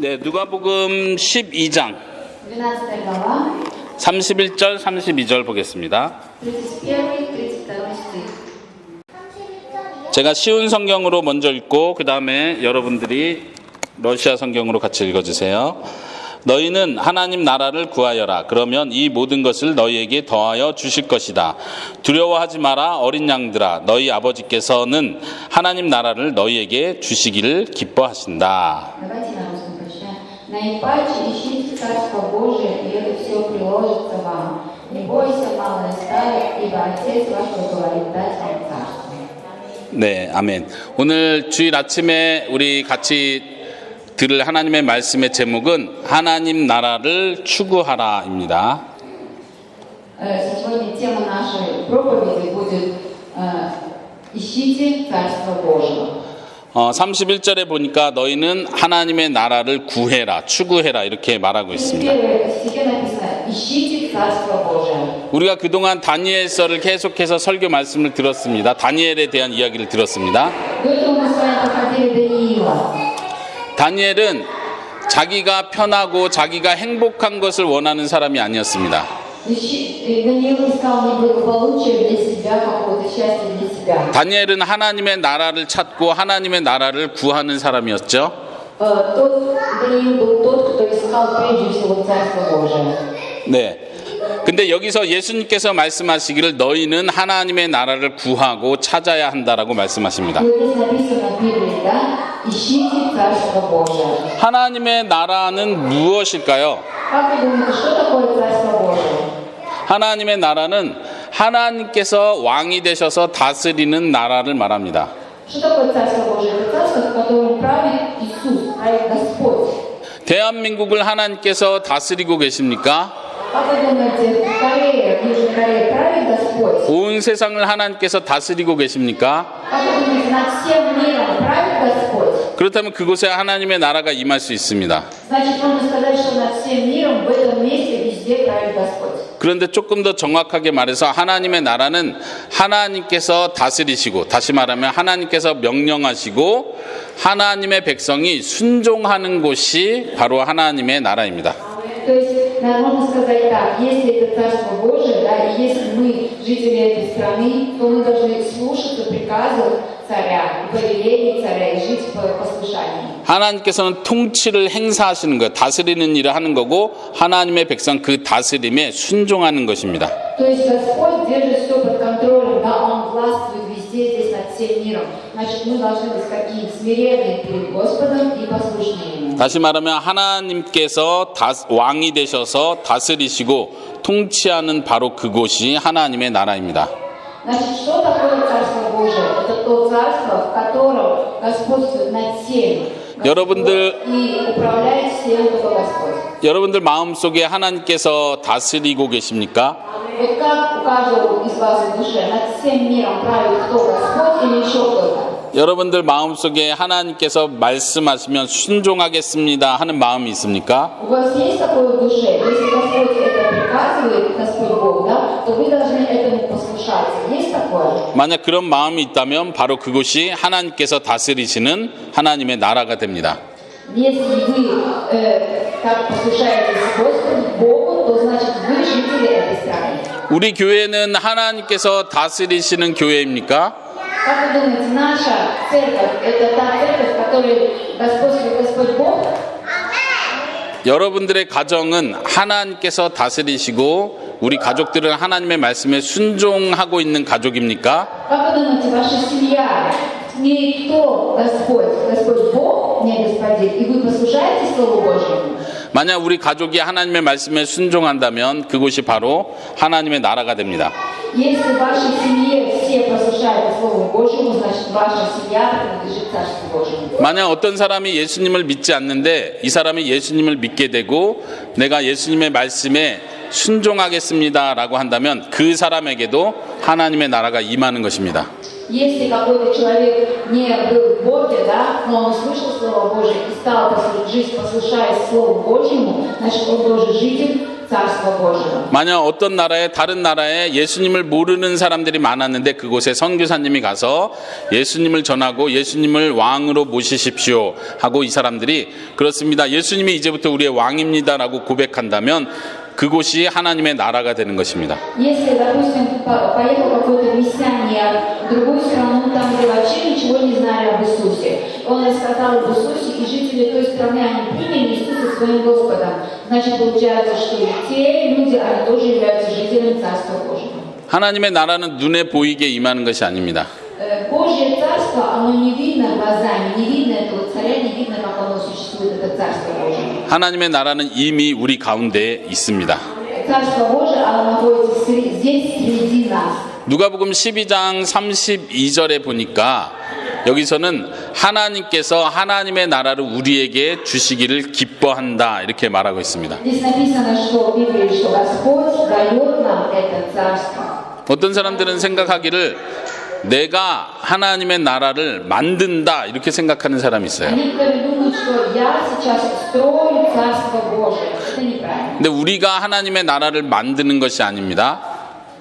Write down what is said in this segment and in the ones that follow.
네, 누가복음 12장 12 глава, 31절, 32절 보겠습니다. 31-32 стих. 제가 쉬운 성경으로 먼저 읽고 그 다음에 여러분들이 러시아 성경으로 같이 읽어주세요. 너희는 하나님 나라를 구하여라. 그러면 이 모든 것을 너희에게 더하여 주실 것이다. 두려워하지 마라 어린 양들아. 너희 아버지께서는 하나님 나라를 너희에게 주시기를 기뻐하신다. Давайте на русском прочитаем. Наипаче ищите Царство Божие, и это все приложится вам. Не бойся, малая стая, ибо Отец ваш говорит дать вам Царство. 네, 아멘. 오늘 주일 아침에 우리 같이 들을 하나님의 말씀의 제목은 하나님 나라를 추구하라입니다. Сегодня тема нашей проповеди будет «Ищите Царство Божие». 31절에 보니까 너희는 하나님의 나라를 구해라, 추구해라 이렇게 말하고 있습니다. 우리가 그동안 다니엘서를 계속해서 설교 말씀을 들었습니다. 다니엘에 대한 이야기를 들었습니다. 다니엘은 자기가 편하고 자기가 행복한 것을 원하는 사람이 아니었습니다. 다니엘은 하나님의 나라를 찾고 하나님의 나라를 구하는 사람이었죠. 네. 근데 여기서 예수님께서 말씀하시기를 너희는 하나님의 나라를 구하고 찾아야 한다라고 말씀하십니다. 하나님의 나라는 무엇일까요? 하나님의 나라는 하나님께서 왕이 되셔서 다스리는 나라를 말합니다. 대한민국을 하나님께서 다스리고 계십니까? 온 세상을 하나님께서 다스리고 계십니까? 그렇다면 그곳에 하나님의 나라가 임할 수 있습니다. 그런데 조금 더 정확하게 말해서 하나님의 나라는 하나님께서 다스리시고, 다시 말하면 하나님께서 명령하시고 하나님의 백성이 순종하는 곳이 바로 하나님의 나라입니다. То есть, можно сказать так, если это Царство Божие, да, и если мы жители этой страны, то мы должны слушаться приказов царя, повелений царя и жить по послушанию. 하나님께서는 통치를 행사하시는 것, 다스리는 일을 하는 거고 하나님의 백성 그 다스림에 순종하는 것입니다. То есть Господь держит все под контролем, да, Он властвует везде здесь над всем миром. Значит, мы должны быть какие смиренные перед Господом и послушные Ему. 다시 말하면 하나님께서 왕이 되셔서 다스리시고 통치하는 바로 그곳이 하나님의 나라입니다. Значит, что такое Царство Божие? Это то царство, в котором господствует над всеми. И управляет всем только Господь. 여러분들 마음속에 하나님께서 다스리고 계십니까? Вот как у каждого из вас в душе над всем миром правит кто, Господь или еще кто-то? 여러분들 마음속에 하나님께서 말씀하시면 순종하겠습니다 하는 마음이 있습니까? У вас есть такое в душе? Если Господь это приказывает, Господь Бог, да, то вы должны этому послушаться. Есть такое? 만약 그런 마음이 있다면 바로 그곳이 하나님께서 다스리시는 하나님의 나라가 됩니다. Если вы так послушаетесь Господу Богу, то значит вы жители этой страны. 우리 교회는 하나님께서 다스리시는 교회입니까? Как вы думаете, наша церковь это та церковь, в которой господствует Господь Бог? 여러분들의 가정은 하나님께서 다스리시고 우리 가족들은 하나님의 말씀에 순종하고 있는 가족입니까? Как вы думаете, ваша семья, в ней кто Господь? Господь Бог, не Господин, и вы послушаете Слову Божьему? 만약 우리 가족이 하나님의 말씀에 순종한다면 그곳이 바로 하나님의 나라가 됩니다. Если в вашей семье все послушают Слову Божьему, значит ваша семья принадлежит Царству Божьему. 만약 어떤 사람이 예수님을 믿지 않는데 이 사람이 예수님을 믿게 되고 내가 예수님의 말씀에 순종하겠습니다라고 한다면 그 사람에게도 하나님의 나라가 임하는 것입니다. Если какой-то человек не был в Боге, да, но он услышал Слово Божие и стал жить, послушаясь Слову Божьему, значит он тоже житель Царства Божьего. 만약 어떤 나라에 다른 나라에 예수님을 모르는 사람들이 많았는데 그곳에 선교사님이 가서 예수님을 전하고 예수님을 왕으로 모시십시오 하고 이 사람들이 그렇습니다. 예수님이 이제부터 우리의 왕입니다라고 고백한다면 그곳이 하나님의 나라가 되는 것입니다. Если, допустим, поехал какой-то миссионер в другую страну, там, где вообще ничего не знали об Иисусе, он рассказал об Иисусе, и жители той страны, они приняли Иисуса своим Господом, значит, получается, что и те люди, они тоже являются жителями Царства Божьего. 하나님의 나라는 눈에 보이게 임하는 것이 아닙니다. Божье Царство, оно не видно глазами, не видно этого царя, не видно, как оно существует, это Царство Божие. 하나님의 나라는 이미 우리 가운데 있습니다. Царство Божие, оно находится здесь, среди нас. 누가복음 12장 32절에 보니까 여기서는 하나님께서 하나님의 나라를 우리에게 주시기를 기뻐한다 이렇게 말하고 있습니다. Здесь написано, что в Библии, что Господь дает нам это Царство. 어떤 사람들은 생각하기를 내가 하나님의 나라를 만든다 이렇게 생각하는 사람이 있어요. Некоторые думают, что я сейчас строю Царство Божие. Это неправильно. 근데 우리가 하나님의 나라를 만드는 것이 아닙니다.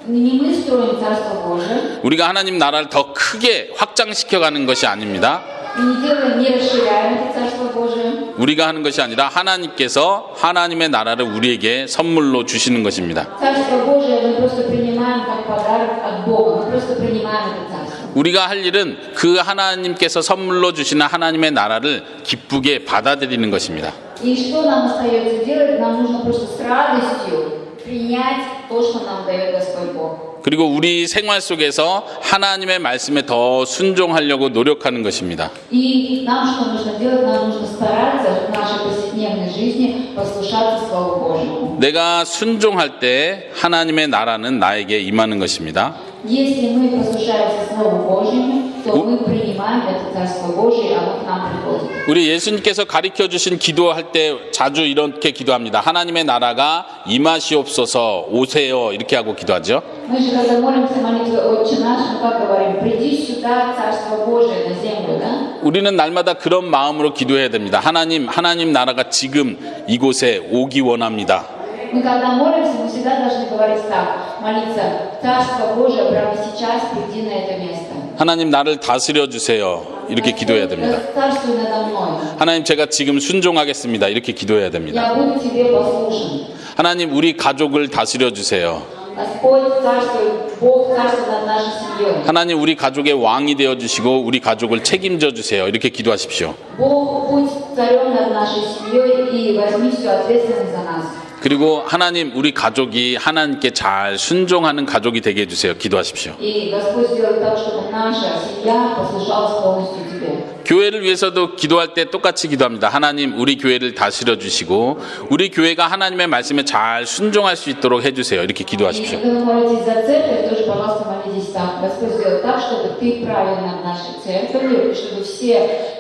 Не мы строим Царство Божие, 우리가 하나님 나라를 더 크게 확장시켜가는 것이 아닙니다. и не делаем, не расширяем это Царство Божие. 우리가 하는 것이 아니라 하나님께서 하나님의 나라를 우리에게 선물로 주시는 것입니다. Царство Божие мы просто принимаем как подарок от Бога. Мы просто принимаем это Царство. 우리가 할 일은 그 하나님께서 선물로 주시는 하나님의 나라를 기쁘게 받아들이는 것입니다. И что нам остается делать? Нам нужно просто с радостью принять то, что нам дает Господь Бог. 그리고 우리 생활 속에서 하나님의 말씀에 더 순종하려고 노력하는 것입니다. И нам что нужно делать? Нам нужно стараться в нашей повседневной жизни послушаться Слову Божьему. 내가 순종할 때 하나님의 나라는 나에게 임하는 것입니다. Если мы послушаемся Слову Божьему, то мы принимаем это Царство Божие, и оно к нам приходит. 우리 예수님께서 가르쳐 주신 기도할 때 자주 이렇게 기도합니다. 하나님의 나라가 임하시옵소서 오세요 이렇게 하고 기도하죠. Мы же, когда молимся молитвы «Отче наш», мы как говорим? «Приди сюда, Царство Божие, на землю», да? 우리는 날마다 그런 마음으로 기도해야 됩니다. 하나님 나라가 지금 이곳에 오기 원합니다. Мы когда молимся, мы всегда должны говорить так, молиться «Царство Божие, прямо сейчас приди на это место». 하나님 나를 다스려 주세요. 이렇게 기도해야 됩니다. Царствуй надо мной. 하나님 제가 지금 순종하겠습니다. 이렇게 기도해야 됩니다. Я буду тебе послушен. 하나님 우리 가족을 다스려 주세요. Господь царствуй, Бог царствует над нашей семьей. 하나님 우리 가족의 왕이 되어 주시고 우리 가족을 책임져 주세요. 이렇게 기도하십시오. Бог будь царем над нашей семьей и возьми всю ответственность за нас. 그리고 하나님 우리 가족이 하나님께 잘 순종하는 가족이 되게 해주세요. 기도하십시오. И Господь сделает так, чтобы наша семья послушалась полностью тебе. 교회를 위해서도 기도할 때 똑같이 기도합니다. 하나님 우리 교회를 다스려 주시고 우리 교회가 하나님의 말씀에 잘 순종할 수 있도록 해주세요. 이렇게 И 기도하십시오. когда вы молитесь за церковь, тоже, пожалуйста, молитесь так. Господь сделает так, чтобы ты правил над нашей церковью, и чтобы все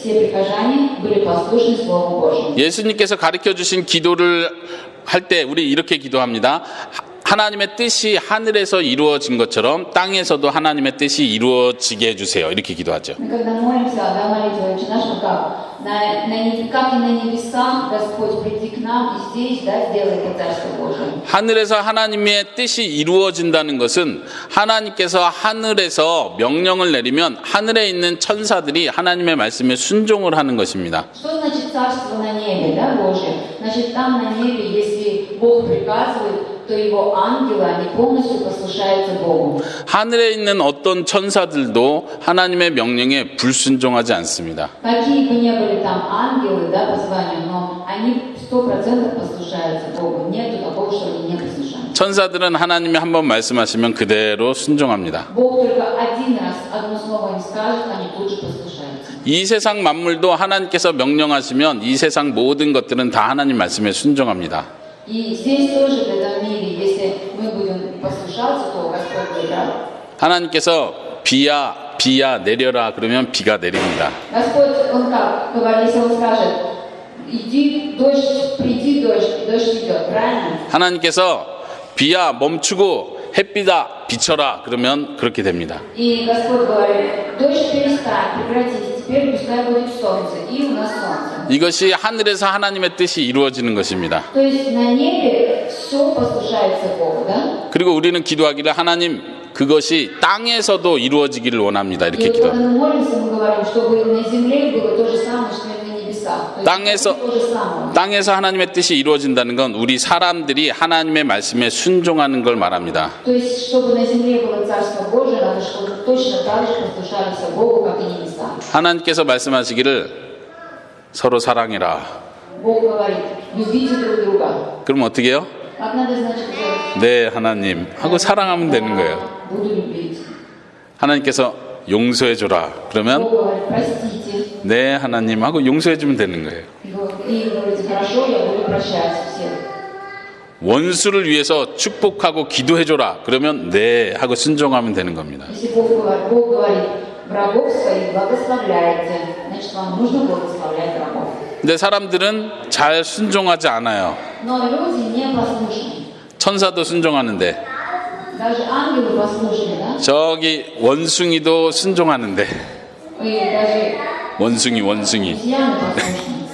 прихожане были послушны Слову Божьему. 예수님께서 가르쳐 주신 기도를 할 때 우리 이렇게 기도합니다. 하나님의 뜻이 하늘에서 이루어진 것처럼 땅에서도 하나님의 뜻이 이루어지게 해주세요. 이렇게 기도하죠. Мы когда молимся, да, молитву «Отче наш», мы как? Как и на небесах, Господь, приди к нам, и здесь, да, сделай это Царство Божие. 하늘에서 하나님의 뜻이 이루어진다는 것은 하나님께서 하늘에서 명령을 내리면 하늘에 있는 천사들이 하나님의 말씀에 순종을 하는 것입니다. Что значит Царство на небе, да, Божие? Значит, там на небе, если Бог приказывает, то его ангелы, они полностью послушаются Богу. 하늘에 있는 어떤 천사들도 하나님의 명령에 불순종하지 않습니다. Какие бы ни были там ангелы, да, по званию, но они 100% послушаются Богу. Нету такого, что они не послушают. 천사들은 하나님이 한번 말씀하시면 그대로 순종합니다. Бог только один раз одно слово им скажет, они тут же послушаются. 이 세상 만물도 하나님께서 명령하시면 이 세상 모든 것들은 다 하나님 말씀에 순종합니다. И здесь тоже, в этом мире, если мы будем послушаться, то Господь будет рад. 하나님께서 비야 내려라 그러면 비가 내립니다. Господь, Он как? Если Он скажет, иди, дождь, приди, дождь, и дождь идет, правильно? 하나님께서 비야 멈추고 햇비다 비쳐라 그러면 그렇게 됩니다. И Господь говорит, дождь перестань, прекратись, теперь пускай будет солнце, и у нас солнце. 이것이 하늘에서 하나님의 뜻이 이루어지는 것입니다. То есть на небе все послушается Богу, да? 그리고 우리는 기도하기를 하나님 그것이 땅에서도 이루어지기를 원합니다. И 이렇게 вот 기도. когда мы молимся, мы говорим, чтобы на земле было то же самое, что и на небесах. То есть 땅에서 то же самое. 땅에서 하나님의 뜻이 이루어진다는 건 우리 사람들이 하나님의 말씀에 순종하는 걸 말합니다. То есть, чтобы на земле было Царство Божие, надо, чтобы точно так же послушались Богу, как и небеса. 하나님께서 말씀하시기를 서로 사랑해라. Бог говорит, любите друг друга. 그럼 어떻게 해요? Как надо, значит, делать? 네, 하나님 하고 사랑하면 되는 거예요. Буду любить. 하나님께서 용서해 줘라. 그러면 Бог говорит, простите. 네, 하나님 하고 용서해 주면 되는 거예요. И говорите, хорошо, я буду прощать всех. 원수를 위해서 축복하고 기도해 줘라. 그러면 네 하고 순종하면 되는 겁니다. Если Бог говорит, врагов своих благословляйте, значит, вам нужно благословлять врагов. 근데 사람들은 잘 순종하지 않아요. Но люди непослушны. 천사도 순종하는데 Даже ангелы послушны, да? 저기 원숭이도 순종하는데 И даже 원숭이 обезьяны послушны.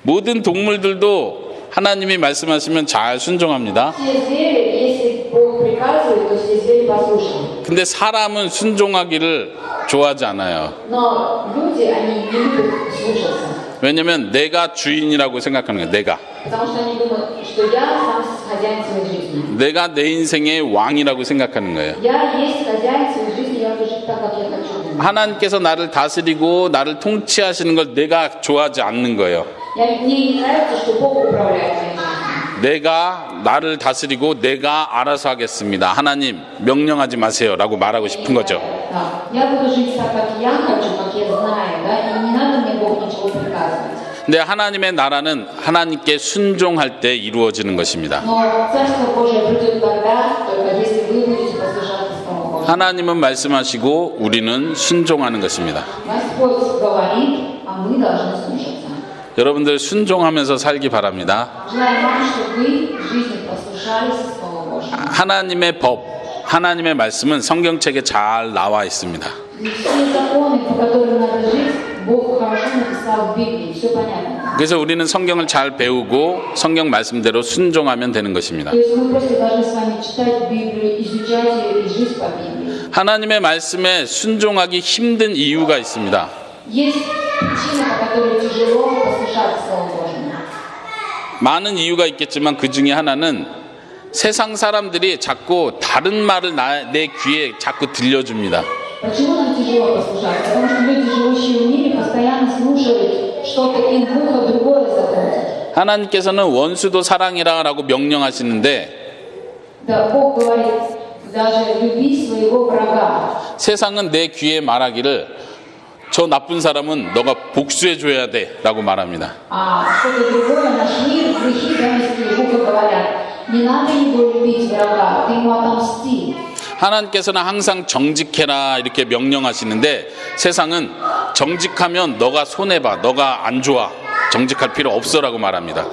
모든 동물들도 하나님이 말씀하시면 잘 순종합니다. Все звери, если Бог приказывает, то все звери послушны. 근데 사람은 순종하기를 좋아하지 않아요. Но люди, они не любят слушаться. 왜냐면 내가 주인이라고 생각하는 거예요. 내가. Потому что они думают, что я сам хозяин своей жизни. 내가 내 인생의 왕이라고 생각하는 거예요. Я есть хозяин своей жизни, я буду жить так, как я хочу. 하나님께서 나를 다스리고 나를 통치하시는 걸 내가 좋아하지 않는 거예요. Мне не нравится, что Бог управляет моей жизнью. 내가 나를 다스리고 내가 알아서 하겠습니다. 하나님 명령하지 마세요 라고 말하고 싶은 거죠. Да. Я буду жить так, как я хочу, как я знаю, да, и не надо мне Бог ничего приказывать. 근데 하나님의 나라는 하나님께 순종할 때 이루어지는 것입니다. Но Царство Божие придет тогда, только если вы будете послушаться Слову Божьему. 하나님은 말씀하시고 우리는 순종하는 것입니다. Господь говорит, а мы должны слушаться. 여러분들 순종하면서 살기 바랍니다. Желаю вам, чтобы вы в жизни послушались Слову Божьему. 하나님의 법, 하나님의 말씀은 성경책에 잘 나와 있습니다. И все законы, по которым надо жить, Бог хорошо написал в Библии, все понятно. 그래서 우리는 성경을 잘 배우고 성경 말씀대로 순종하면 되는 것입니다. То есть мы просто должны с вами читать Библию, изучать ее и жить по Библии. 하나님의 말씀에 순종하기 힘든 이유가 있습니다. Есть причина, по которой тяжело послушаться Слову Божьему. 많은 이유가 있겠지만 그 중에 하나는 세상 사람들이 자꾸 다른 말을 내 귀에 자꾸 들려줍니다. Почему нам тяжело послушаться? Потому что люди, живущие в мире, постоянно слушают что-то им в ухо другое заходит. 하나님께서는 원수도 사랑해라라고 명령하시는데 Да, Бог говорит, даже люби своего врага. 세상은 내 귀에 말하기를 저 나쁜 사람은 너가 복수해줘야 돼라고 말합니다. А что-то другое, наш мир, грехи замыслили, в ухо говорят, не надо его любить врага, ты ему отомсти. 하나님께서는 항상 정직해라 이렇게 명령하시는데 세상은 정직하면 너가 손해봐, 너가 안 좋아, 정직할 필요 없어라고 말합니다.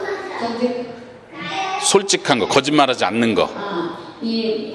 솔직한 거, 거짓말하지 않는 거. И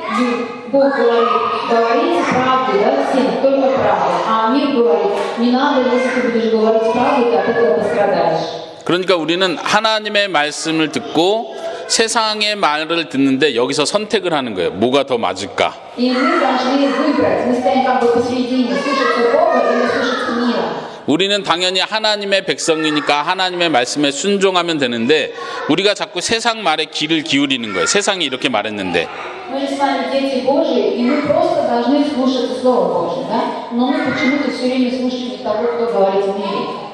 Бог говорит, говорите правду, да, всем, только правду. А мир говорит, не надо, если ты будешь говорить правду, ты от этого пострадаешь. 그러니까 우리는 하나님의 말씀을 듣고 세상의 말을 듣는데 여기서 선택을 하는 거예요. 뭐가 더 맞을까? И мы должны выбрать, мы стоим как бы посередине, слушаться Бога или слушаться мира. 우리는 당연히 하나님의 백성이니까 하나님의 말씀에 순종하면 되는데 우리가 자꾸 세상 말에 귀를 기울이는 거예요. 세상이 이렇게 말했는데. Мы же с вами дети Божьи, и мы просто должны слушаться Слово Божье, да? Но мы почему-то все время слушаем не того, кто говорит в мире.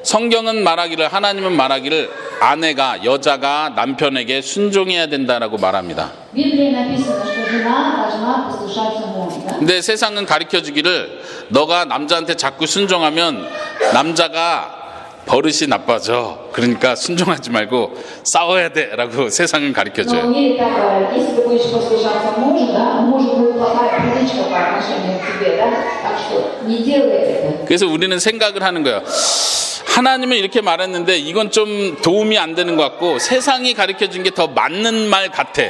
성경은 말하기를, 하나님은 말하기를 아내가, 여자가 남편에게 순종해야 된다라고 말합니다. В Библии написано, что жена должна послушаться мужу, да? 근데 세상은 가르쳐주기를 너가 남자한테 자꾸 순종하면 남자가 버릇이 나빠져. 그러니까 순종하지 말고 싸워야 돼라고 세상은 Но в 가르쳐줘요. мире так говорят, если ты будешь послушаться мужу, да, мужу будет плохая привычка по отношению к тебе, да? Так что не делай это. 그래서 우리는 생각을 하는 거예요. 하나님은 이렇게 말했는데 이건 좀 도움이 안 되는 것 같고 세상이 가르쳐준 게 더 맞는 말 같아.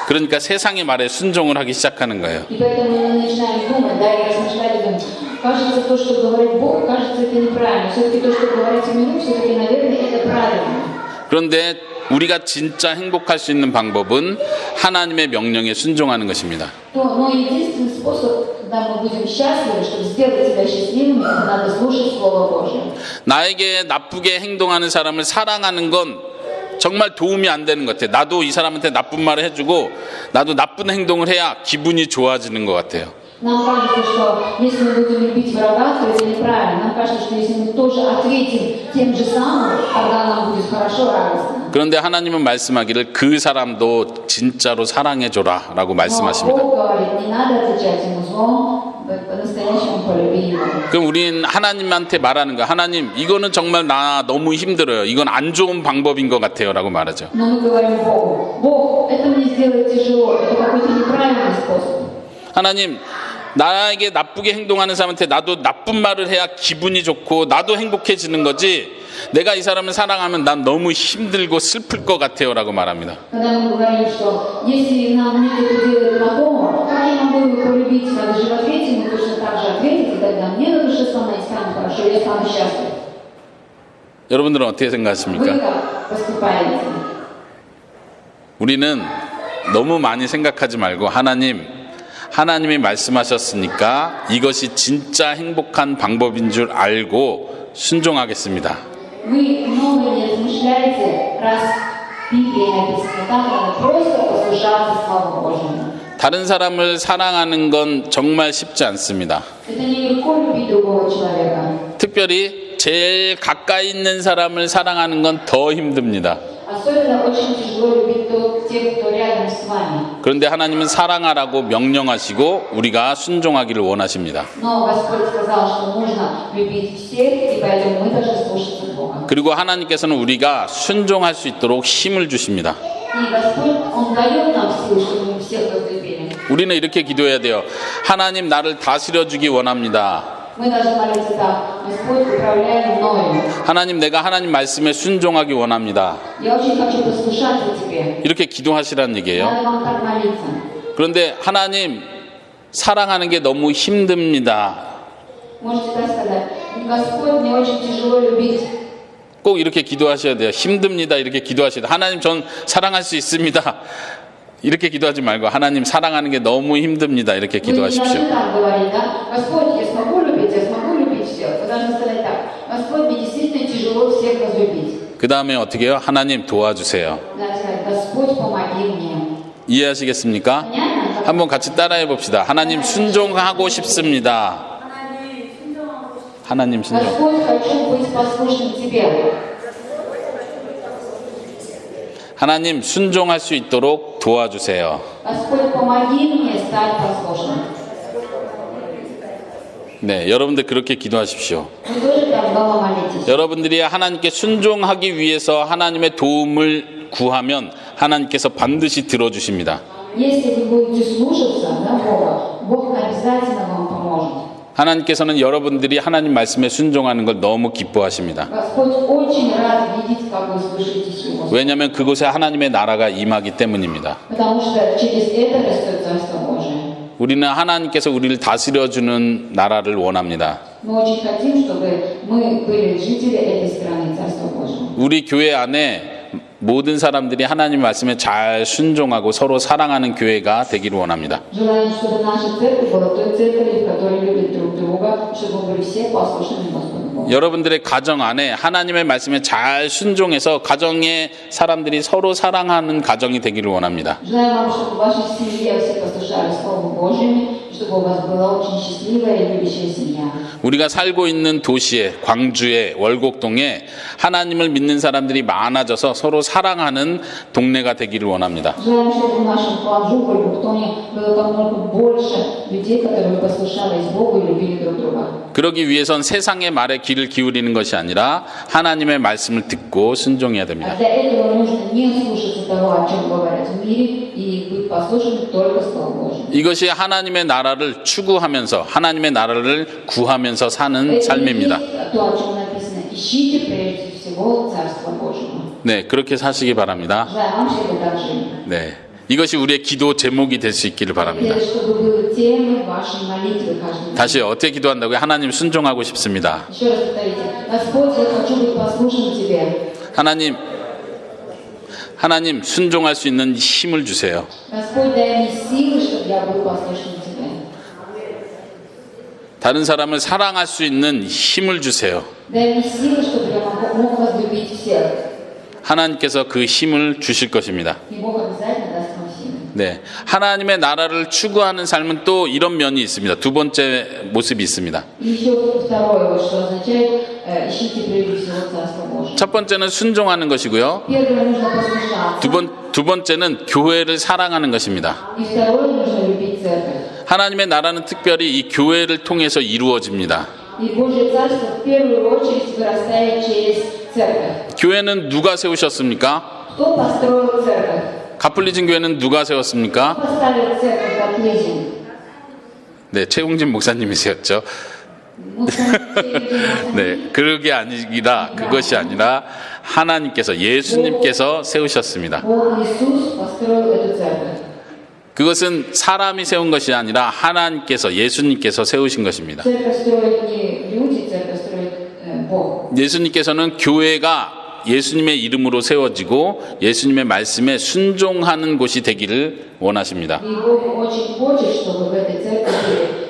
그러니까 세상의 말에 순종을 하기 시작하는 거예요. И поэтому мы начинаем думать, да, и размышлять, и думать, Кажется, то, что говорит Бог, кажется, это неправильно. Все-таки то, что говорите мне, все-таки, наверное, это правильно. 그런데 우리가 진짜 행복할 수 있는 방법은 하나님의 명령에 순종하는 것입니다. Но единственный способ, когда мы будем счастливы, чтобы сделать себя счастливыми, это надо слушать Слово Божие. 나에게 나쁘게 행동하는 사람을 사랑하는 건 정말 도움이 안 되는 것 같아요. 나도 이 사람한테 나쁜 말을 해주고 나도 나쁜 행동을 해야 기분이 좋아지는 것 같아요. Нам кажется, что если мы будем любить врага, то это неправильно. Нам кажется, что если мы тоже ответим тем же самым, тогда нам будет хорошо, радостно. 그런데 하나님은 말씀하기를 그 사람도 진짜로 사랑해줘라 라고 Но 말씀하십니다. Бог говорит, не надо отвечать ему злом, по-настоящему полюби его. 그럼 우리는 하나님한테 말하는 거야. 하나님, 이거는 정말 나 너무 힘들어요. 이건 안 좋은 방법인 것 같아요 라고 말하죠. Но мы говорим Богу, Бог, это мне сделать тяжело, это какой-то неправильный способ. 하나님, 나에게 나쁘게 행동하는 사람한테 나도 나쁜 말을 해야 기분이 좋고 나도 행복해지는 거지, 내가 이 사람을 사랑하면 난 너무 힘들고 슬플 것 같아요 라고 말합니다. Когда мы говорим, что если нам мне кто-то делает знакомого, как я могу его полюбить, надо же в ответе ему точно так же ответить, и тогда мне на душе станет хорошо, я стану счастлив. 여러분들은 어떻게 Вы 생각하십니까? как поступаете? 우리는 너무 많이 생각하지 말고 하나님이 말씀하셨으니까 이것이 진짜 행복한 방법인 줄 알고 순종하겠습니다. Вы много не размышляете, раз в Библии написано так, надо просто послушаться Слову Божьему. 다른 사람을 사랑하는 건 정말 쉽지 않습니다. Это нелегко любить другого человека. 특별히 제일 가까이 있는 사람을 사랑하는 건 더 힘듭니다. Особенно очень тяжело любить тех, кто рядом с вами. 그런데 하나님은 사랑하라고 명령하시고 우리가 순종하기를 원하십니다. Но Господь сказал, что нужно любить всех, и поэтому мы должны слушаться Бога. 그리고 하나님께서는 우리가 순종할 수 있도록 힘을 주십니다. И Господь, Он дает нам силу, чтобы мы всех возлюбили. 우리는 이렇게 기도해야 돼요. 하나님, 나를 다스려 주기 원합니다. Мы должны молиться так: Господь, управляй мною. 하나님, 내가 하나님 말씀에 순종하기 원합니다. Я очень хочу послушаться Тебе. 이렇게 기도하시라는 얘기예요. Надо вам так молиться. 그런데 하나님, 사랑하는 게 너무 힘듭니다. Можете так сказать: Господь, мне очень тяжело любить. 꼭 이렇게 기도하셔야 돼요. 힘듭니다. 이렇게 기도하셔야 돼요. 하나님, 전 사랑할 수 있습니다. 이렇게 기도하지 말고 하나님, 사랑하는 게 너무 힘듭니다. 이렇게 Вы не должны 기도하십시오. так говорить, да? Господь, я смогу любить всех. Вы должны сказать так: Господь, мне действительно тяжело всех возлюбить. 그 다음에 어떻게 해요? 하나님 도와주세요. Надо сказать: Господь, помоги мне. 이해하시겠습니까? Понятно? 한번 같이 따라해 봅시다. 하나님, 순종하고 싶습니다. 하나님 순종. Господь, хочу быть послушным Тебе. 하나님, 순종할 수 있도록 도와주세요. Господь, помоги мне стать послушным. 네, 여러분들 그렇게 기도하십시오. Вы тоже так дома молитесь. 여러분들이 하나님께 순종하기 위해서 하나님의 도움을 구하면 하나님께서 반드시 들어주십니다. Если вы будете слушаться Бога, Бог обязательно вам поможет. 하나님께서는 여러분들이 하나님 말씀에 순종하는 걸 너무 기뻐하십니다. Господь очень рад видеть, как вы слушаетесь Его. 왜냐하면 그곳에 하나님의 나라가 임하기 때문입니다. Потому что через это растет Царство Божие. 우리는 하나님께서 우리를 다스려주는 나라를 원합니다. Мы очень хотим, чтобы мы были жители этой страны, Царства Божьего. 우리 교회 안에 모든 사람들이 하나님 말씀에 잘 순종하고 서로 사랑하는 교회가 되기를 원합니다. Желаем, чтобы наша церковь была той церковью, в которой любят друг друга, чтобы мы были все послушными Господу Богу. 여러분들의 가정 안에 하나님의 말씀에 잘 순종해서 가정의 사람들이 서로 사랑하는 가정이 되기를 원합니다. Желаем вам, чтобы в вашей семье все послушали Слову Божьему, чтобы у вас была очень счастливая и любящая семья. 우리가 살고 있는 도시에, 광주에, 월곡동에 하나님을 믿는 사람들이 많아져서 서로 사랑하는 동네가 되기를 원합니다. Желаем, чтобы в нашем Каланджу, Кольбухтоне было как можно больше людей, которые послушались Богу и любили друг друга. 그러기 위해선 세상의 말에 귀를 기울이는 것이 아니라 하나님의 말씀을 듣고 순종해야 А 됩니다. для этого нужно не слушаться того, о чем говорят в мире, и быть послушным только Слову Божьему. 이것이 하나님의 나라를 추구하면서 하나님의 나라를 구하면서 사는 삶입니다. Это то, о чем написано: ищите прежде всего Царство Божьего. 네, 그렇게 사시기 바랍니다. Желаем вам, чтобы так жили. 네, 이것이 우리의 기도 제목이 될 수 있기를 바랍니다. Это чтобы было темы вашей молитвы каждый день. 다시 어떻게 기도한다고요? 하나님 순종하고 싶습니다. Еще раз повторите. Господь, я хочу быть послушным Тебе. 하나님 순종할 수 있는 힘을 주세요. Господь, дай мне силы, чтобы я был послушным Тебе. 다른 사람을 사랑할 수 있는 힘을 주세요. Дай мне силы, чтобы я мог возлюбить всех. 하나님께서 그 힘을 주실 것입니다. И Бог обязательно даст нам силы. 네, 하나님의 나라를 추구하는 삶은 또 이런 면이 있습니다. 두 번째 모습이 있습니다. И еще второе, вот что означает, ищите прежде всего Царство Божие. 첫 번째는 순종하는 것이고요. Первое, нужно послушаться. 두 번째는 교회를 사랑하는 것입니다. И второе, нужно любить церковь. 하나님의 나라는 특별히 이 교회를 통해서 이루어집니다. И Божье Царство в первую очередь вырастает через церковь. 교회는 누가 세우셨습니까? Кто построил церковь? 가플리진 교회는 누가 세웠습니까? Кто поставил церковь в Атлезин? 네, 최웅진 목사님이셨죠. 네, 그것이 아니라 하나님께서 예수님께서 세우셨습니다. Бог Иисус построил эту церковь. 그것은 사람이 세운 것이 아니라 하나님께서 예수님께서 세우신 것입니다. Церковь строит не люди, церковь строит Бог. 예수님께서는 교회가 예수님의 이름으로 세워지고 예수님의 말씀에 순종하는 곳이 되기를 원하십니다. И Бог очень хочет, чтобы в этой церкви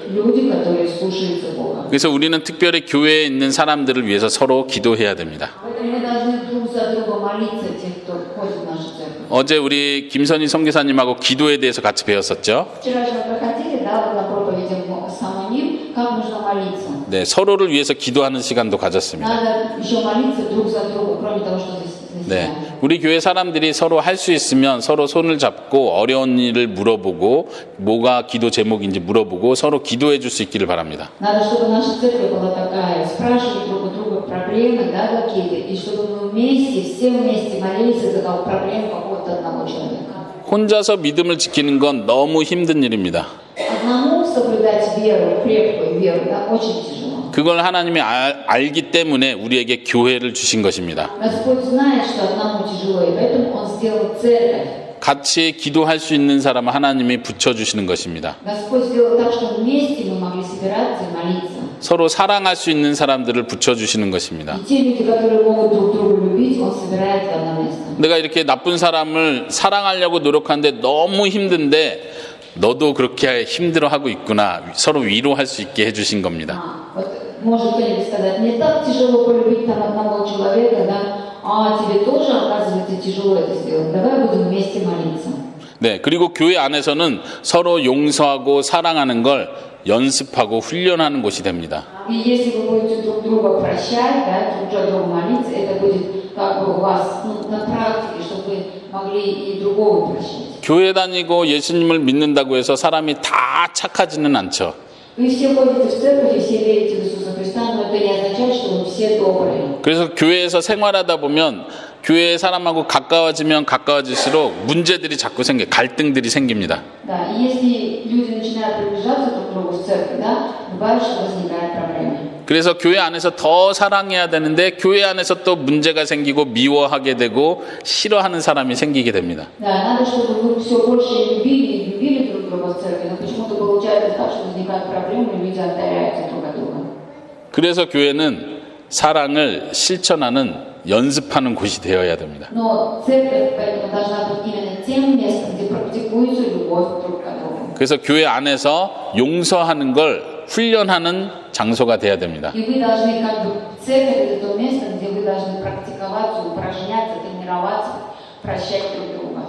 были люди, которые слушаются Бога. 그래서 우리는 특별히 교회에 있는 사람들을 위해서 서로 기도해야 됩니다. Поэтому мы должны друг за друга молиться, тех, кто входит в нашу церковь. 어제 우리 김선희 선교사님하고 기도에 대해서 같이 배웠었죠. Вчера же мы проходили, да, вот на проповеди с Самоним, как нужно молиться. 네, 서로를 위해서 기도하는 시간도 가졌습니다. Надо еще молиться друг за друга, кроме того, что за 네, себя. 우리 교회 사람들이 서로 할 수 있으면 서로 손을 잡고 어려운 일을 물어보고 뭐가 기도 제목인지 물어보고 서로 기도해 줄 수 있기를 바랍니다. Надо, чтобы наша церковь была такая, спрашивать друг у друга проблемы, да, какие-то, и чтобы мы вместе, все вместе молились за проблему какого-то одного человека. 혼자서 믿음을 지키는 건 너무 힘든 일입니다. Одному соблюдать веру, крепкую веру, да, очень тяжело. 그걸 하나님이 알기 때문에 우리에게 교회를 주신 것입니다. Господь знает, что одному тяжело, и поэтому Он сделал церковь. 같이 기도할 수 있는 사람을 하나님이 붙여주시는 것입니다. Господь сделал так, что вместе мы могли собираться и молиться. 서로 사랑할 수 있는 사람들을 붙여주시는 것입니다. И те люди, которые могут друг друга любить, Он собирает в одно место. 내가 이렇게 나쁜 사람을 사랑하려고 노력하는데 너무 힘든데 너도 그렇게 힘들어하고 있구나. 서로 위로할 수 있게 해주신 겁니다. Вот может кто-нибудь сказать, мне так тяжело полюбить там одного человека, да, а тебе тоже, оказывается, тяжело это сделать. Давай будем вместе молиться. 네, 그리고 교회 안에서는 서로 용서하고 사랑하는 걸 연습하고 훈련하는 곳이 됩니다. И если вы будете друг друга прощать, да, друг за друга молиться, это будет как бы у вас на практике, чтобы вы могли и другого прощать. 교회 다니고 예수님을 믿는다고 해서 사람이 다 착하지는 않죠. Вы все ходите в церковь, и все верите в Иисуса Христа, но это не означает, что вы все добрые. 그래서 교회에서 생활하다 보면 교회 사람하고 가까워지면 가까워질수록 문제들이 자꾸 갈등들이 생깁니다. Да, и если люди начинают приближаться друг к другу в церкви, да, бывает, что возникают проблемы. 그래서 교회 안에서 더 사랑해야 되는데 교회 안에서 또 문제가 생기고 미워하게 되고 싫어하는 사람이 생기게 됩니다. Да, надо, чтобы вы все больше любили друг друга в церкви, но почему-то получается так, что возникают проблемы, и люди отдаляются друг от друга. 그래서 교회는 사랑을 실천하는 연습하는 곳이 되어야 됩니다. Но церковь поэтому должна быть именно тем местом, где практикуется любовь друг к другу. 그래서 교회 안에서 용서하는 걸 훈련하는 장소가 돼야 됩니다. И вы должны, как бы, церковь это то место, где вы должны практиковаться, упражняться, тренироваться, прощать друг друга.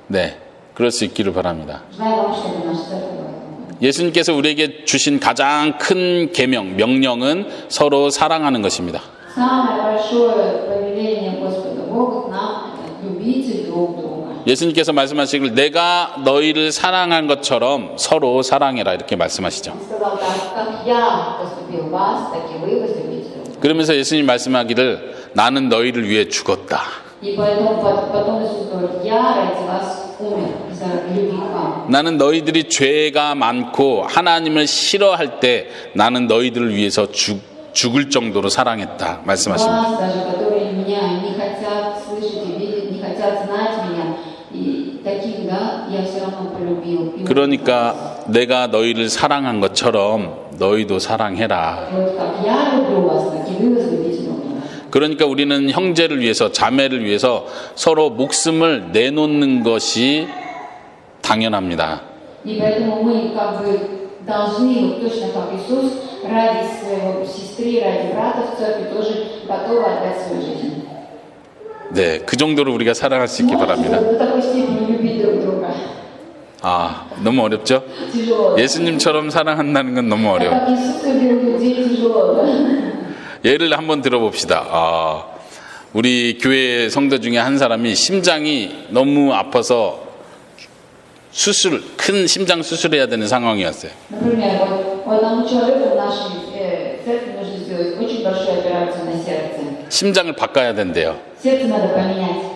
네, 그럴 수 있기를 바랍니다. Желаю вам, чтобы наша церковь была такой. 예수님께서 우리에게 주신 가장 큰 명령은 서로 사랑하는 것입니다. Самое большое повеление Господа Бога к нам – это любите друг друга. 예수님께서 말씀하시길 내가 너희를 사랑한 것처럼 서로 사랑해라 이렇게 말씀하시죠. Он сказал так, как я поступил вас, так и вы возлюбите друг друга. 그러면서 예수님 말씀하기를 나는 너희를 위해 죽었다. И поэтому потом Иисус говорит, я ради вас умер из-за любви к вам. 나는 너희들이 죄가 많고 하나님을 싫어할 때 나는 너희들을 위해서 죽을 정도로 사랑했다 말씀하십니다. Вас даже, которые меня не хотят слышать и видеть, не хотят знать меня, и таких, да, я все равно полюбил. 그러니까 내가 너희를 사랑한 것처럼 너희도 사랑해라. И вот как я люблю вас, так и вы возлюбите друг друга. 그러니까 우리는 형제를 위해서, 자매를 위해서 서로 목숨을 내놓는 것이 당연합니다. И поэтому мы как бы должны, вот точно как Иисус, ради своего сестры, ради брата в церкви тоже готовы отдать свою жизнь. 네, 그 정도로 우리가 사랑할 수 있기 바랍니다. До такой степени любить друг друга. 아, 너무 어렵죠? Тяжело. 예수님처럼 사랑한다는 건 너무 어려워. Как Иисус любил людей, тяжело, да? 예를 한번 들어봅시다. 우리 교회 성도 중에 한 사람이 심장이 너무 아파서 큰 심장 수술해야 되는 상황이었어요. Например, вот одному человеку в нашей церкви нужно сделать очень большую операцию на сердце. 심장을 바꿔야 된대요. Сердце надо поменять.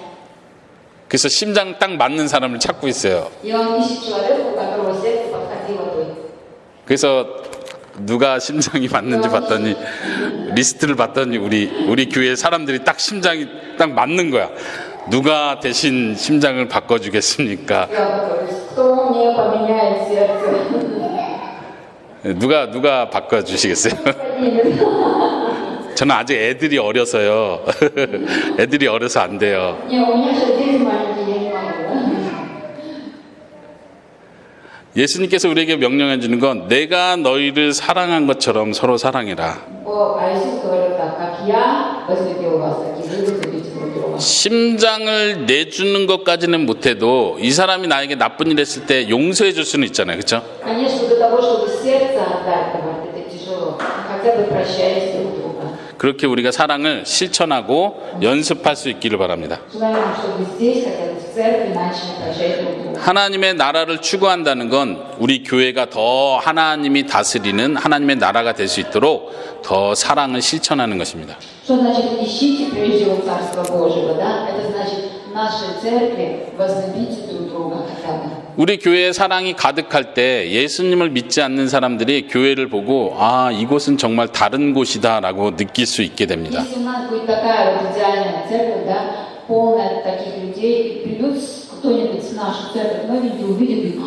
그래서 심장 딱 맞는 사람을 찾고 있어요. И он ищет человека, у которого сердце подходило бы. 그래서 누가 심장이 맞는지 봤더니 리스트를 봤더니 우리 교회 사람들이 딱 심장이 딱 맞는 거야. 누가 대신 심장을 바꿔주겠습니까? И он такой, кто мне поменяет сердце? 누가 바꿔주시겠어요? 저는 아직 애들이 어려서요. 애들이 어려서 안 돼요. Не, у меня сейчас дети маленькие, я не могу, да? 예수님께서 우리에게 명령해 주는 건 내가 너희를 사랑한 것처럼 서로 사랑해라. А Иисус говорил так, как я возлюбил вас, так и вы возлюбите друг друга. 심장을 내주는 것까지는 못해도 이 사람이 나에게 나쁜 일 했을 때 용서해 줄 수는 있잖아요. 그렇죠? Конечно, до того, чтобы сердце отдать, говорит, это тяжело. Хотя бы прощайте друг друга. 그렇게 우리가 사랑을 실천하고 연습할 수 있기를 바랍니다. Желаем, чтобы здесь, хотя бы в церкви, начали прощать друг друга. 하나님의 나라를 추구한다는 건 우리 교회가 더 하나님이 다스리는 하나님의 나라가 될 수 있도록 더 사랑을 실천하는 것입니다. Что значит ищите прежде всего Царство Божьего, да? Это значит в нашей церкви возлюбите друг друга хотя бы. 우리 교회에 사랑이 가득할 때 예수님을 믿지 않는 사람들이 교회를 보고 이곳은 정말 다른 곳이다라고 느낄 수 있게 됩니다. Если у нас будет такая вот идеальная церковь, да, полная таких людей, придут кто-нибудь с нашей церкви, новенький увидит, и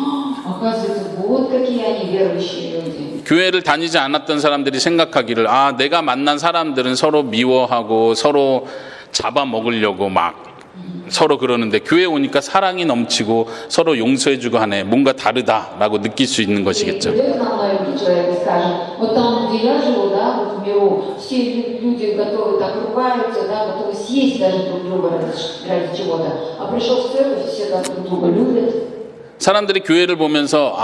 оказывается, вот какие они верующие люди. 교회를 다니지 않았던 사람들이 생각하기를 내가 만난 사람들은 서로 미워하고 서로 잡아먹으려고 막 서로 그러는데 교회 오니까 사랑이 넘치고 서로 용서해주고 하네. 뭔가 다르다라고 느낄 수 있는 것이겠죠. Придет к нам новенький человек и скажет, вот там, где я живу, да, вот в миру, все люди готовы так ругаются, да, готовы съесть даже друг друга ради чего-то. А пришел в церковь, все так друг друга любят. 사람들이 교회를 보면서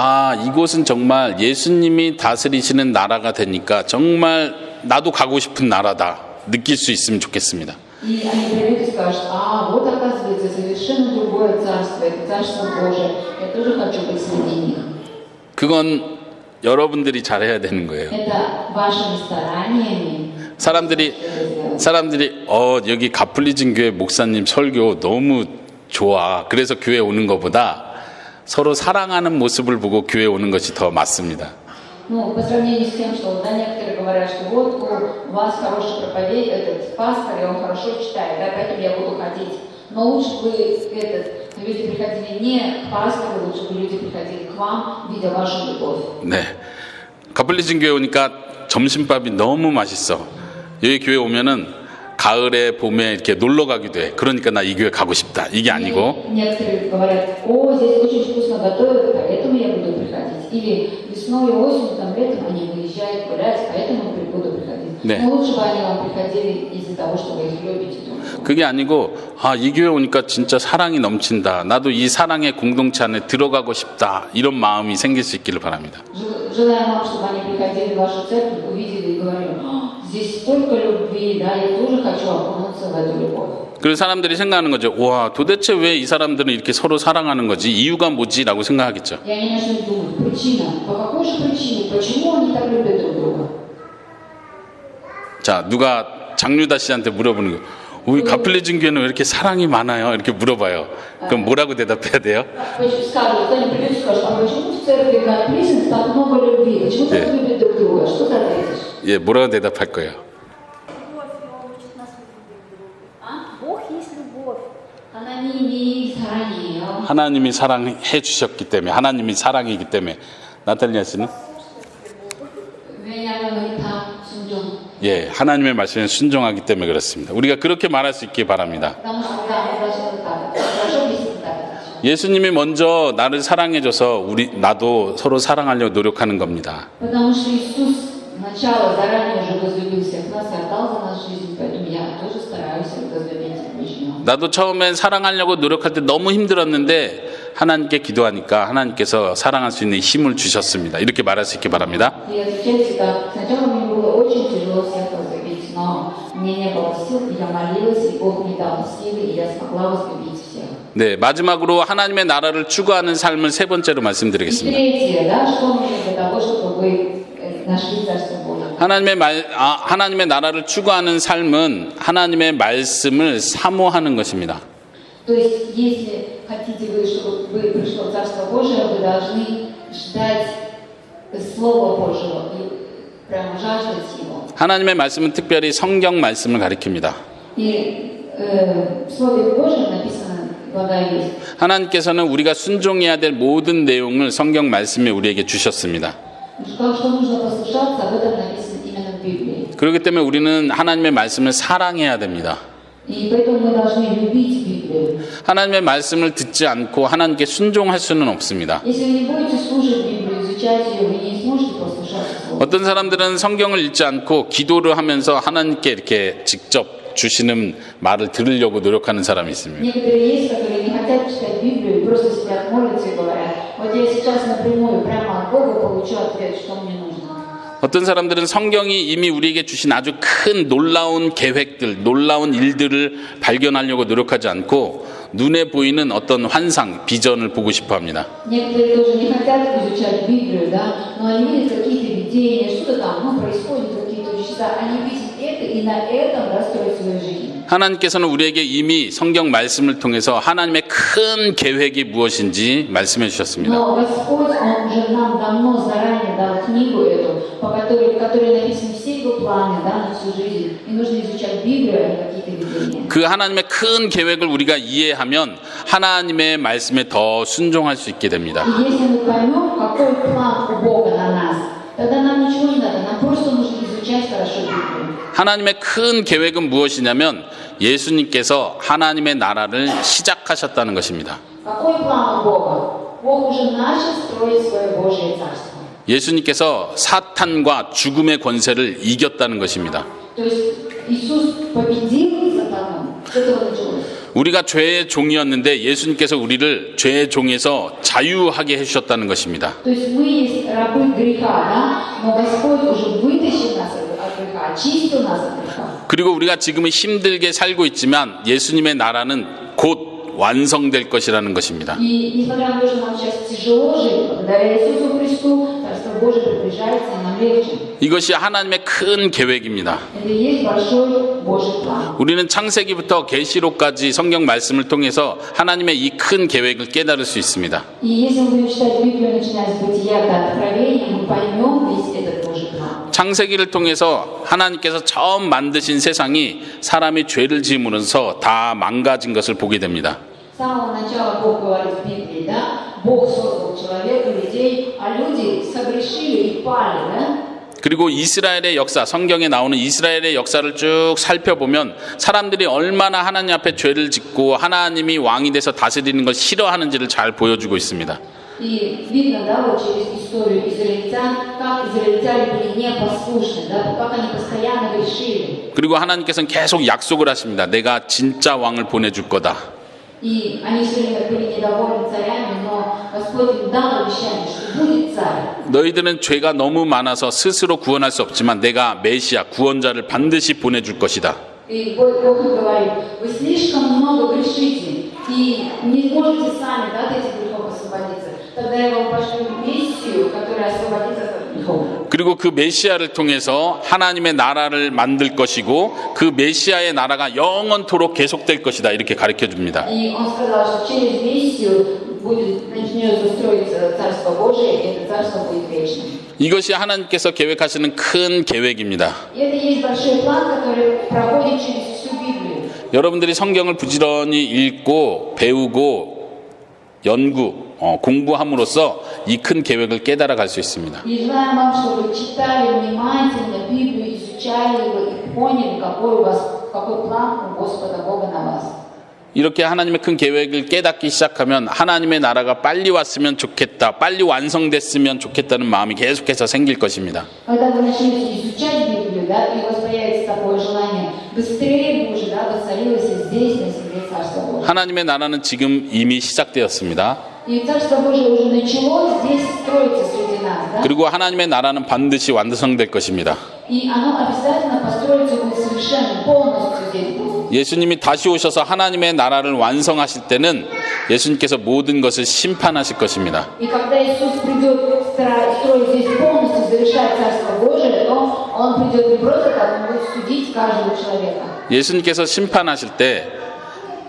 이곳은 정말 예수님이 다스리시는 나라가 되니까 정말 나도 가고 싶은 나라다 느낄 수 있으면 좋겠습니다. И они придут и скажут, вот оказывается совершенно другое царство, это Царство Божие. Я тоже хочу быть среди них. 그건 여러분들이 잘해야 되는 거예요. Это вашими стараниями. 사람들이 여기 가플리진 교회 목사님 설교 너무 좋아. 그래서 교회 오는 것보다 서로 사랑하는 모습을 보고 교회 오는 것이 더 맞습니다. Ну, по сравнению с тем, что некоторые говорят, что вот у вас хороший проповедь, этот пастор, и он хорошо читает, да, поэтому я буду ходить. Но лучше бы люди приходили не к пастору, лучше бы люди приходили к вам, видя вашу любовь. 네, 가플리진 교회 오니까 점심밥이 너무 맛있어. 여기 교회 오면은 가을에 봄에 이렇게 놀러 가기도 해. 그러니까 나 이 교회 가고 싶다. 이게 아니고. Некоторые говорят, здесь очень вкусно готовят, поэтому я буду приходить. Или весной и осенью, там летом они выезжают гулять, поэтому я буду приходить. 네. Но лучше бы они вам приходили из-за того, что вы их любите. 그게 아니고 이 교회 오니까 진짜 사랑이 넘친다. 나도 이 사랑의 공동체 안에 들어가고 싶다. 이런 마음이 생길 수 있기를 바랍니다. Желаем вам, чтобы они приходили в вашу церковь, увидели и говорили, здесь столько любви, да, я тоже хочу окунуться в эту любовь. 그래서 사람들이 생각하는 거죠. 와, 도대체 왜 이 사람들은 이렇게 서로 사랑하는 거지? 이유가 뭐지?라고 생각하겠죠. И они начнут думать, причина, по какой же причине, почему они так любят друг друга? 자, 누가 장유다 씨한테 물어보는 거. 우리 가플리진 교회는 왜 이렇게 사랑이 많아요? 이렇게 물어봐요. 그럼 뭐라고 대답해야 돼요? Скажут, кто-нибудь придет и скажет, почему в церкви Godblessings так много любви? Почему так любят друг друга? Что ты ответишь? 예, 뭐라고 대답할 거예요? Бог есть любовь. 하나님이 사랑이에요. 하나님이 사랑해 주셨기 때문에, 하나님이 사랑이기 때문에 나탈리아 씨는? 왜냐하면 다 순종. 예, 하나님의 말씀에 순종하기 때문에 그렇습니다. 우리가 그렇게 말할 수 있기 바랍니다. Потому что да, мы должны так. Хорошо если так. 예수님이 먼저 나를 사랑해줘서 나도 서로 사랑하려고 노력하는 겁니다. Потому что Иисус сначала заранее уже возлюбил всех нас и отдал за нас жизнь, поэтому я тоже стараюсь возлюбить ближнего. 나도 처음엔 사랑하려고 노력할 때 너무 힘들었는데 하나님께 기도하니까 하나님께서 사랑할 수 있는 힘을 주셨습니다. 이렇게 말할 수 있기 바랍니다. И отвечайте так. Сначала мне было очень тяжело всех возлюбить, но мне не было сил, и я молилась, и Бог мне дал силы, и я смогла возлюбить всех. 네, 마지막으로 하나님의 나라를 추구하는 삶을 세 번째로 И 말씀드리겠습니다. третье, да, что нужно для того, чтобы вы нашли Царство Божие? 하나님의 나라를 추구하는 삶은 하나님의 말씀을 사모하는 것입니다. То есть, если хотите вы, чтобы вы пришло Царство Божие, вы должны ждать Слова Божьего и прямо жаждать его. 하나님의 말씀은 특별히 성경 말씀을 가리킵니다. И в Слове Божьем написано благая весть. 하나님께서는 우리가 순종해야 될 모든 내용을 성경 말씀에 우리에게 주셨습니다. Что нужно послушаться, об этом написано именно в Библии. 그렇기 때문에 우리는 하나님의 말씀을 사랑해야 됩니다. И поэтому мы должны любить Библию. 하나님의 말씀을 듣지 않고 하나님께 순종할 수는 없습니다. Если вы не будете слушать Библию, изучать ее, вы не сможете послушаться Слова. 어떤 사람들은 성경을 읽지 않고 기도를 하면서 하나님께 이렇게 직접 주시는 말을 들으려고 노력하는 사람이 있습니다. Некоторые есть, которые не хотят читать Библию и просто сидят, молятся и говорят: вот я сейчас напрямую, прямо от Бога получу ответ, что мне нужно. 어떤 사람들은 성경이 이미 우리에게 주신 아주 큰 놀라운 계획들, 놀라운 일들을 발견하려고 노력하지 않고 눈에 보이는 어떤 환상, 비전을 보고 싶어 합니다. Некоторые тоже не хотят изучать Библию, да, но они видят какие-то видения, что-то там, происходит, какие-то чудеса. Они видят это и на этом строят свою жизнь. 하나님께서는 우리에게 이미 성경 말씀을 통해서 하나님의 큰 계획이 무엇인지 말씀해 주셨습니다. Но Господь, Он уже нам давно заранее дал книгу эту, в которой написаны все Его планы, да, на всю жизнь. И нужно изучать Библию, а не какие-то видения. 그 하나님의 큰 계획을 우리가 이해하면 하나님의 말씀에 더 순종할 수 있게 됩니다. И если мы поймем, какой план у Бога на нас, тогда нам ничего не надо, нам просто нужно изучать хорошо Библию. 하나님의 큰 계획은 무엇이냐면 예수님께서 하나님의 나라를 시작하셨다는 것입니다. Какой план у Бога? Бог уже начал строить свое Божье Царство. 예수님께서 사탄과 죽음의 권세를 이겼다는 것입니다. То есть Иисус победил сатану. С этого началось. 우리가 죄의 종이었는데 예수님께서 우리를 죄의 종에서 자유하게 해주셨다는 것입니다. То есть мы есть рабы греха, да? Но Господь уже вытащил нас от греха, очистил нас от греха. 그리고 우리가 지금은 힘들게 살고 있지만 예수님의 나라는 곧 완성될 것이라는 것입니다. И несмотря на то, что нам сейчас тяжело жить, благодаря Иисусу Христу, Царство Божие приближается, и нам легче. 이것이 하나님의 큰 계획입니다. Это и есть большой Божий план. 우리는 창세기부터 계시록까지 성경 말씀을 통해서 하나님의 이 큰 계획을 깨달을 수 있습니다. И если мы будем читать Библию, начиная с Бытия до Откровения, мы поймем весь этот Божий план. 창세기를 통해서 하나님께서 처음 만드신 세상이 사람이 죄를 지으면서 다 망가진 것을 보게 됩니다. С самого начала Бог говорит в Библии, да? Бог создал человека, людей, а люди согрешили и пали, да? 그리고 이스라엘의 역사, 성경에 나오는 이스라엘의 역사를 쭉 살펴보면 사람들이 얼마나 하나님 앞에 죄를 짓고 하나님이 왕이 돼서 다스리는 걸 싫어하는지를 잘 보여주고 있습니다. И видно, да, вот через историю израильтян, как израильтяне были непослушны, да, как они постоянно грешили. 그리고 하나님께서는 계속 약속을 하십니다. 내가 진짜 왕을 보내줄 거다. И они все время были недовольны царями, но Господь им дал обещание, что будет царь. 너희들은 죄가 너무 많아서 스스로 구원할 수 없지만 내가 메시아, 구원자를 반드시 보내줄 것이다. И Бог им говорит: вы слишком много грешите и не можете сами, да, от этих грехов освободиться. Тогда я вам пошлю Мессию, которая освободится от грехов. 그리고 그 메시아를 통해서 하나님의 나라를 만들 것이고 그 메시아의 나라가 영원토록 계속될 것이다. 이렇게 가르쳐 줍니다. И он сказал, что через Мессию начнется строиться Царство Божие, и это Царство будет вечным. 이것이 하나님께서 계획하시는 큰 계획입니다. И это есть большой план, который проходит через всю Библию. 여러분들이 성경을 부지런히 읽고 배우고 연구 공부함으로써 이 큰 계획을 깨달아 갈 수 있습니다. И желаем вам, чтобы вы читали внимательно Библию, изучали его и поняли, какой план у Господа Бога на вас. 이렇게 하나님의 큰 계획을 깨닫기 시작하면 하나님의 나라가 빨리 왔으면 좋겠다, 빨리 완성됐으면 좋겠다는 마음이 계속해서 생길 것입니다. Когда вы начнете изучать Библию, да, и у вас появится такое желание, быстрее бы уже, да, воцарилось и здесь, на земле Царство Божие. 하나님의 나라는 지금 이미 시작되었습니다. И Царство Божие уже началось здесь строиться среди нас, да? 그리고 하나님의 나라는 반드시 완성될 것입니다. И оно обязательно построится будет совершенно, полностью здесь будет. 예수님이 다시 오셔서 하나님의 나라를 완성하실 때는 예수님께서 모든 것을 심판하실 것입니다. И когда Иисус придет строить здесь полностью, завершать Царство Божие, то Он придет не просто так, Он будет судить каждого человека. 예수님께서 심판하실 때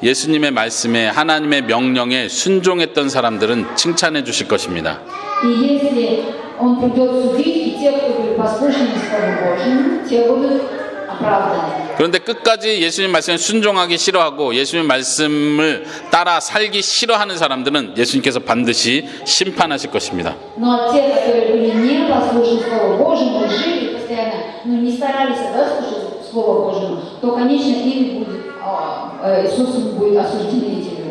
예수님의 말씀에 하나님의 명령에 순종했던 사람들은 칭찬해 주실 것입니다. И если Он придет судить, и те, кто были послушны Слову Божьему, те будут оправданы. 그런데 끝까지 예수님 말씀에 순종하기 싫어하고 예수님 말씀을 따라 살기 싫어하는 사람들은 예수님께서 반드시 심판하실 것입니다. Но те, которые были не послушны Слову Божьему, и жили постоянно, не старались слушать Слово Божьему, то, конечно, ими будет, Иисусом будут осуждены эти люди.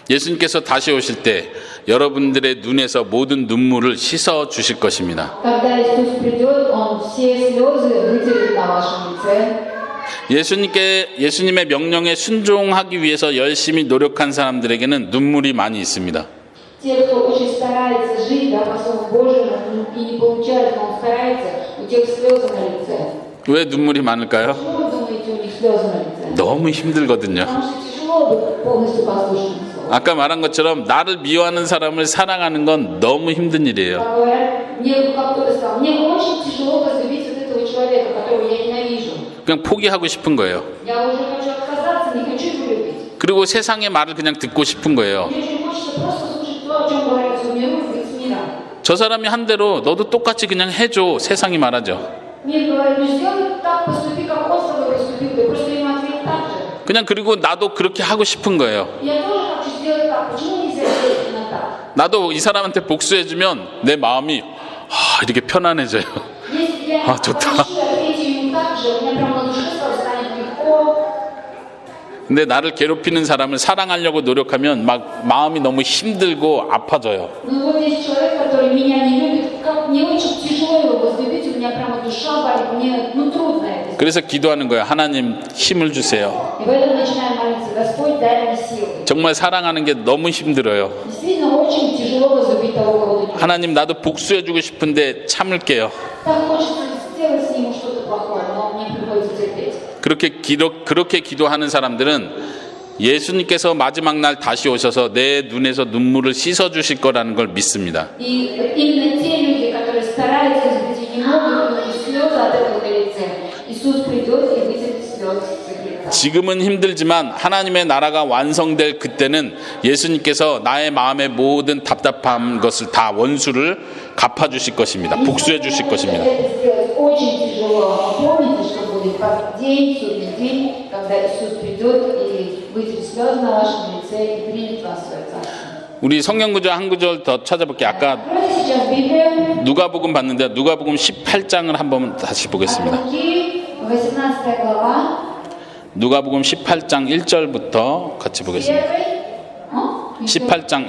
예수님께서 다시 오실 때 여러분들의 눈에서 모든 눈물을 씻어 주실 것입니다. Когда Иисус придет, Он все слезы вытерет на вашем лице. 예수님의 명령에 순종하기 위해서 열심히 노력한 사람들에게는 눈물이 많이 있습니다. Те, кто очень старается жить, да, по Слову Божьему, и не получает, но он старается, у тех слезы на лице. 왜 눈물이 많을까요? Почему вы думаете, у них слезы на лице? 너무 힘들거든요. Потому что тяжело быть полностью послушным Слову. 아까 말한 것처럼 나를 미워하는 사람을 사랑하는 건 너무 힘든 일이에요. Как говорят, мне, как кто-то сказал, мне очень тяжело возлюбить вот этого человека, которого я ненавижу. 그냥 포기하고 싶은 거예요. Я уже хочу отказаться, не хочу его любить. 그리고 세상의 말을 그냥 듣고 싶은 거예요. Мне очень хочется просто слушать то, о чем говорят в миру, быть с миром. 저 사람이 한 대로 너도 똑같이 그냥 해줘. 세상이 말하죠. Мир говорит, ну сделай так, поступи, как он с тобой поступил, ты просто ему ответь так же. 그냥 그리고 나도 그렇게 하고 싶은 거예요. Я тоже хочу сделать так, почему нельзя сделать именно так? 나도 이 사람한테 복수해주면 내 마음이 이렇게 편안해져요. Если я А, 좋다. хочу ответить ему так же, у меня прямо на душе сразу станет легко. 근데 나를 괴롭히는 사람을 사랑하려고 노력하면 막 마음이 너무 힘들고 아파져요. Но вот есть человек, который меня не любит, как мне очень тяжело его возлюбить, у меня прямо душа болит, мне трудно это сделать. 그래서 기도하는 거예요. 하나님 힘을 주세요. И в этом начинаем молиться, Господь, дай мне силы. 정말 사랑하는 게 너무 힘들어요. Действительно, очень тяжело возлюбить того, кого ты не любишь. 하나님 나도 복수해주고 싶은데 참을게요. Так хочется сделать с ним что-то плохое, но мне приходится терпеть. 그렇게 기도하는 사람들은 예수님께서 마지막 날 다시 오셔서 내 눈에서 눈물을 씻어 주실 거라는 걸 믿습니다. И именно те люди, которые стараются избежать, не могут вытянуть слезы от этого на лице, Иисус придет и вытерет слезы с их лица. 지금은 힘들지만 하나님의 나라가 완성될 그때는 예수님께서 나의 마음의 모든 답답한 것을 다 원수를 갚아 주실 것입니다. 복수해 주실 것입니다. Это сделать очень тяжело. Но помните, что будет в день, судный день, когда Иисус придет и вытерет слезы на вашем лице и примет вас в свое царство. 우리 성경 구절 한 구절 더 찾아볼게요. 아까 Откройте сейчас Библию. 누가복음 봤는데 누가복음 18장을 한번 다시 보겠습니다. От Луки, 18 глава. 누가복음 18장 1절부터 같이 보겠습니다. 18장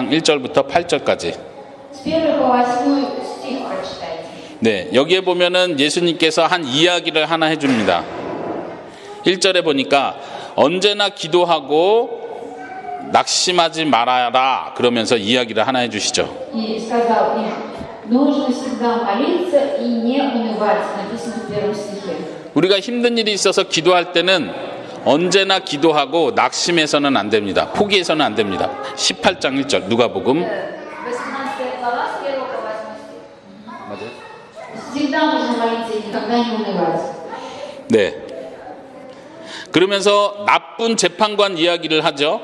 1절부터 8절까지. С 1 по 8 стих прочитайте. 네, 여기에 보면은 예수님께서 한 이야기를 하나 해줍니다. 1절에 보니까 언제나 기도하고 낙심하지 말아라 그러면서 이야기를 하나 해주시죠. И сказал им, нужно всегда молиться и не унывать. Написано в первом стихе. 우리가 힘든 일이 있어서 기도할 때는 언제나 기도하고 낙심해서는 안 됩니다. 포기해서는 안 됩니다. 18장 1절 누가복음 18 глава, с 1 по 8 стих. 맞아요? Всегда нужно молиться и никогда не унывать. 네. 그러면서 나쁜 재판관 이야기를 하죠.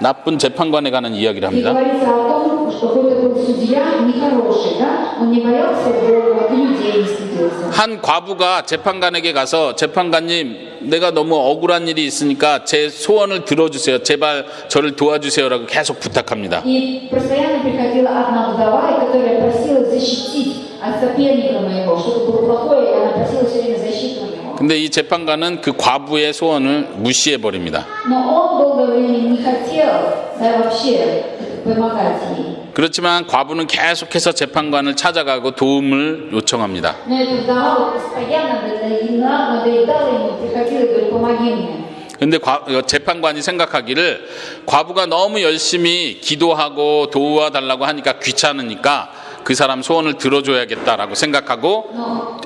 나쁜 재판관에 관한 이야기를 И 합니다. говорится о том, что какой-то был судья нехороший, да? Он не боялся Бога, и людей не стыдился. 한 과부가 재판관에게 가서 재판관님 내가 너무 억울한 일이 있으니까 제 소원을 들어주세요. 제발 저를 도와주세요라고 계속 부탁합니다. И постоянно приходила одна вдова, которая просила защитить от соперника моего, что-то было плохое, и она просила все время защиты у него. 근데 이 재판관은 그 과부의 소원을 무시해 бор입니다. Но он долгое время не хотел, да, вообще помогать ей. 그렇지만 과부는 계속해서 재판관을 찾아가고 도움을 요청합니다. Но эта вдова постоянно надоедала ему, приходила и говорит, помоги мне. 근데 재판관이 생각하기를 과부가 너무 열심히 기도하고 도와달라고 하니까 귀찮으니까 그 사람 소원을 들어줘야겠다라고 생각하고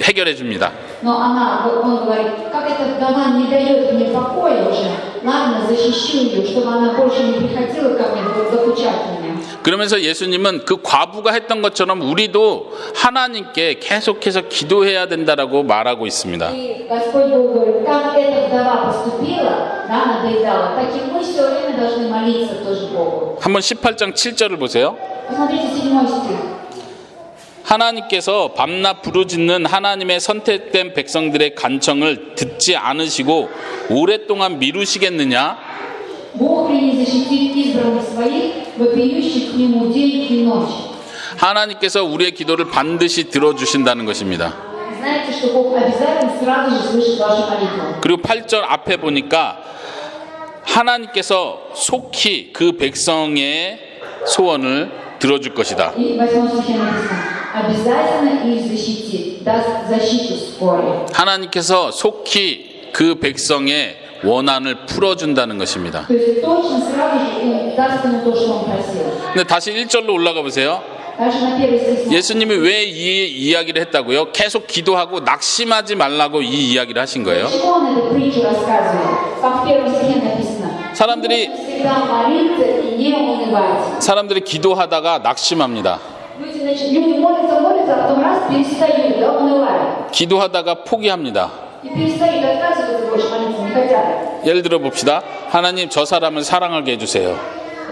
해결해 줍니다. Но он говорит, как эта вдова не дает мне покоя уже, ладно, защищу ее, чтобы она больше не приходила ко мне, докучать меня. 그러면서 예수님은 그 과부가 했던 것처럼 우리도 하나님께 계속해서 기도해야 된다라고 말하고 있습니다. И Господь Бог говорит, как эта вдова поступила, да, надоедала, так и мы все время должны молиться тоже Богу. 한번 18장 7절을 보세요. Посмотрите 7 стих. 하나님께서 밤낮 부르짖는 하나님의 선택된 백성들의 간청을 듣지 않으시고 오랫동안 미루시겠느냐? Бог ли не защитит избранных своих, вопиющих к Нему день и ночь. 하나님께서 우리의 기도를 반드시 들어주신다는 것입니다. Знаете, что Бог обязательно сразу же слышит вашу молитву. 그리고 8절 앞에 보니까 하나님께서 속히 그 백성의 소원을 들어줄 것이다. И в 8 стихе написано, обязательно их защитит, даст защиту вскоре. 하나님께서 속히 그 백성의 원한을 풀어준다는 것입니다. То есть точно сразу же он даст ему то, что он просил. 근데 다시 1절로 올라가 보세요. Дальше на первый стих. 예수님이 왜 이 이야기를 했다고요? 계속 기도하고 낙심하지 말라고 이 이야기를 하신 거예요. Почему он эту притчу рассказывает? Как в первом стихе написано. 사람들이 Всегда молиться и не унывать. 사람들이 기도하다가 낙심합니다. Люди молятся, а потом раз перестают, да, унывают. 기도하다가 포기합니다. И перестают отказываться больше молиться, не хотят. 예를 들어 봅시다. 하나님 저 사람을 사랑하게 해주세요.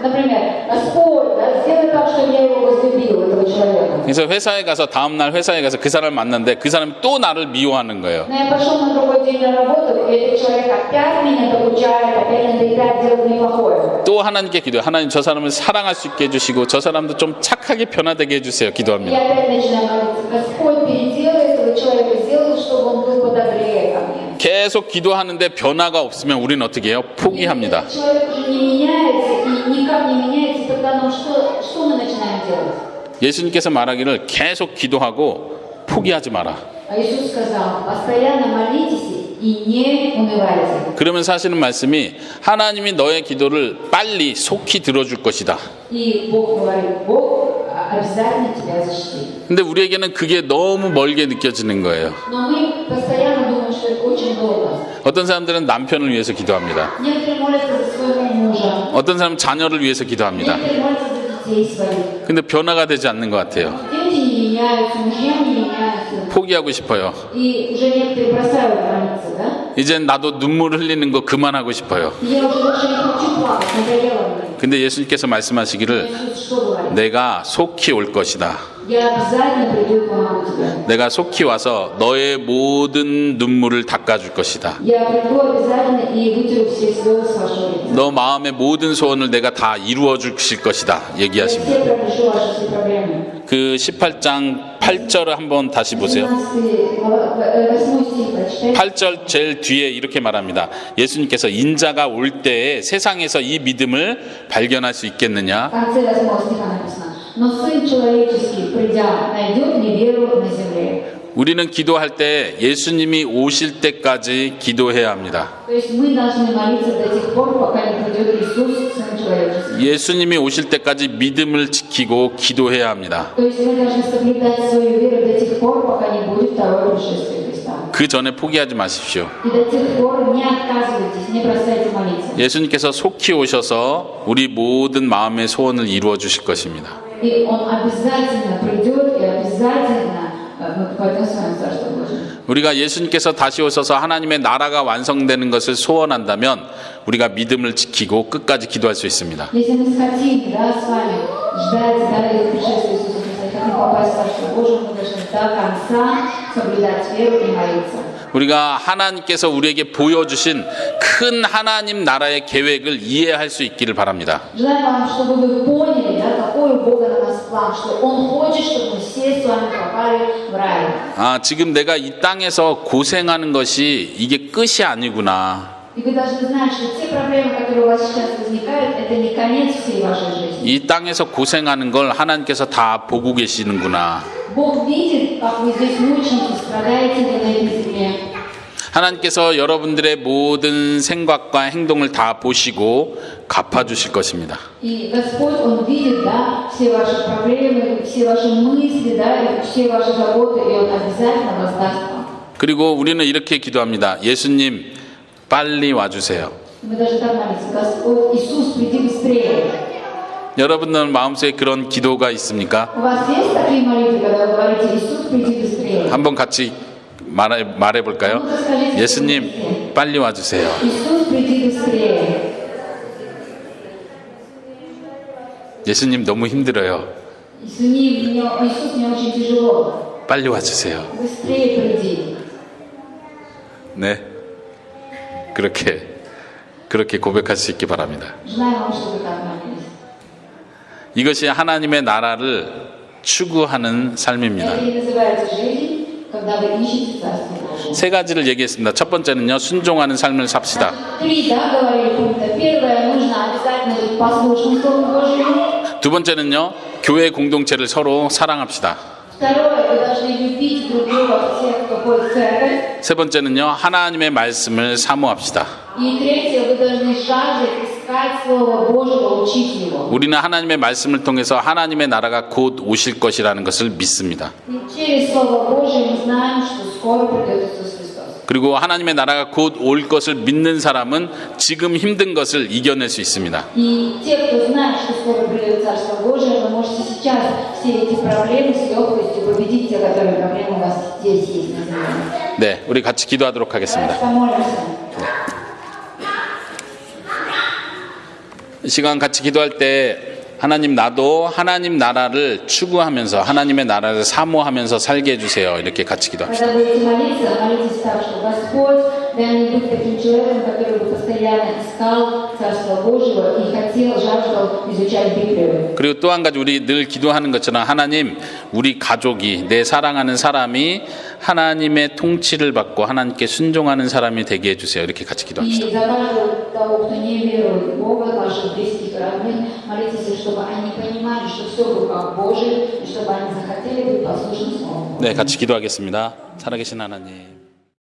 Например, Господь, да, сделай так, чтобы я его возлюбил, этого человека. 그래서 회사에 가서 다음날 회사에 가서 그 사람을 만났는데 그 사람이 또 나를 미워하는 거예요. Но я пошел на другой день на работу, и этот человек опять меня докучает, опять надоедает, делает мне плохое. 또 하나님께 기도해요. 하나님 저 사람을 사랑할 수 있게 해주시고 저 사람도 좀 착하게 변화되게 해주세요. И 기도합니다. опять начинаю молиться. Господь, переделай этого человека, сделай, чтобы он был подобрее ко мне. 계속 기도하는데 변화가 없으면 우리는 어떻게 해요? 포기합니다. Человек уже не меняется и никак не меняется, тогда ну что мы начинаем делать? 예수님께서 말하기를 계속 기도하고 포기하지 마라. А Иисус сказал, постоянно молитесь и не унывайте. 그러면서 하시는 말씀이 하나님이 너의 기도를 빨리 속히 들어줄 것이다. И Бог говорит, Бог обязательно тебя защитит. 근데 우리에게는 그게 너무 멀게 느껴지는 거예요. Но мы постоянно думаем, что это очень долго. 어떤 사람들은 남편을 위해서 기도합니다. Некоторые молятся за своего мужа, 어떤 사람은 자녀를 위해서 기도합니다. некоторые молятся за детей своих. 근데 변화가 되지 않는 것 같아요. Дети не меняются, мужья не меняются. 포기하고 싶어요. И уже некоторые бросают молиться, да? 이젠 나도 눈물 흘리는 거 그만하고 싶어요. И я уже больше не хочу плакать, надоело мне. 근데 예수님께서 말씀하시기를 Иисус что говорит? 내가 속히 올 것이다. Я обязательно приду и помогу тебе. 내가 속히 와서 너의 모든 눈물을 닦아줄 것이다. Я приду обязательно и вытеру все слезы с вашего лица. 너 마음의 모든 소원을 내가 다 이루어 주실 것이다. Я 얘기하십니다. все пропишу ваши все проблемы. 그 18장 8절을 한번 다시 보세요. 8 стих прочитайте. 8절 제일 뒤에 이렇게 말합니다. 예수님께서 인자가 올 때에 세상에서 이 믿음을 발견할 수 있겠느냐? В конце 8 стиха написано. Но Сын Человеческий, придя, найдет ли веру на земле? 우리는 기도할 때 예수님이 오실 때까지 기도해야 합니다. То есть мы должны молиться до тех пор, пока не придет Иисус, Сын Человеческий. 예수님이 오실 때까지 믿음을 지키고 기도해야 합니다. То есть мы должны соблюдать свою веру до тех пор, пока не будет второе пришествие Христа. 그 전에 포기하지 마십시오. И до тех пор не отказывайтесь, не бросайте молиться. 예수님께서 속히 오셔서 우리 모든 마음의 소원을 이루어 주실 것입니다. И Он обязательно придет и обязательно мы попадем с вами в Царство Божие. 우리가 예수님께서 다시 오셔서 하나님의 나라가 완성되는 것을 소원한다면 우리가 믿음을 지키고 끝까지 기도할 수 있습니다. Если мы хотим, да, с вами ждать, да, и пришествия Иисуса Христа, и хотим попасть в Царство Божие, мы должны до конца соблюдать веру и молиться. 우리가 하나님께서 우리에게 보여주신 큰 하나님 나라의 계획을 이해할 수 있기를 바랍니다. Желаю вам, чтобы вы поняли, да, какой у Бога на нас план, что Он хочет, чтобы мы все с вами попали в рай. 지금 내가 이 땅에서 고생하는 것이 이게 끝이 아니구나. И вы должны знать, что те проблемы, которые у вас сейчас возникают, это не конец всей вашей жизни. 이 땅에서 고생하는 걸 하나님께서 다 보고 계시는구나. Бог видит, как вы здесь мучаетесь, страдаете на этой земле. 하나님께서 여러분들의 모든 생각과 행동을 다 보시고 갚아주실 것입니다. И Господь, Он видит, да, все ваши проблемы, все ваши мысли, да, и все ваши заботы, и Он обязательно воздаст вам. 그리고 우리는 이렇게 기도합니다. 예수님, 빨리 와주세요. Мы даже так молимся: Господь, Иисус, приди быстрее. 여러분들 마음속에 그런 기도가 있습니까? У вас есть такие молитвы, когда вы говорите: Иисус, приди быстрее? 한번 같이 말해볼까요? 예수님, 빨리 와주세요. Иисус, приди быстрее. 예수님 너무 힘들어요. Иисус, мне очень тяжело. 빨리 와주세요. Быстрее приди. 네, 그렇게 고백할 수 있기 바랍니다. Желаю вам, чтобы так молились. 이것이 하나님의 나라를 추구하는 삶입니다. Это и называется жизнь, когда вы ищете Царство Божие. 세 가지를 얘기했습니다. 첫 번째는요, 순종하는 삶을 삽시다. Три, да, говорили пункта. Первое, нужно обязательно быть послушным Слову Божьему. 두 번째는요, 교회 공동체를 서로 사랑합시다. Второе, вы должны любить друг друга, всех, кто ходит в церковь. 세 번째는요, 하나님의 말씀을 사모합시다. И третье, вы должны жаждать искать Слово Божьего, учить его. 우리는 하나님의 말씀을 통해서 하나님의 나라가 곧 오실 것이라는 것을 믿습니다. И через Слово Божие мы знаем, что скоро придет Иисус Христос. 그리고 하나님의 나라가 곧 올 것을 믿는 사람은 지금 힘든 것을 이겨낼 수 있습니다. И те, кто знает, что скоро придет Царство Божие, вы можете сейчас все эти проблемы с легкостью победить те, которые проблемы у вас здесь есть на земле. 네, 우리 같이 기도하도록 하겠습니다. Давайте помолимся. 이 시간 같이 기도할 때 하나님, 나도 하나님 나라를 추구하면서 하나님의 나라를 사모하면서 살게 해주세요. 이렇게 같이 기도합시다. Когда будете молиться, молитесь так, что Господь, дай мне быть таким человеком, который бы постоянно искал Царство Божьего и хотел, жаждал изучать Библию. 그리고 또 한 가지, 우리 늘 기도하는 것처럼 하나님, 우리 가족이, 내 사랑하는 사람이 하나님의 통치를 받고 하나님께 순종하는 사람이 되게 해주세요. 이렇게 같이 기도합시다. И за каждого того, кто не верует в Бога, ваших близких и родных, молитесь, чтобы они понимали, что все в руках Божьих, и чтобы они захотели быть послушны Слову. 네, 같이 기도하겠습니다. 살아계신 하나님.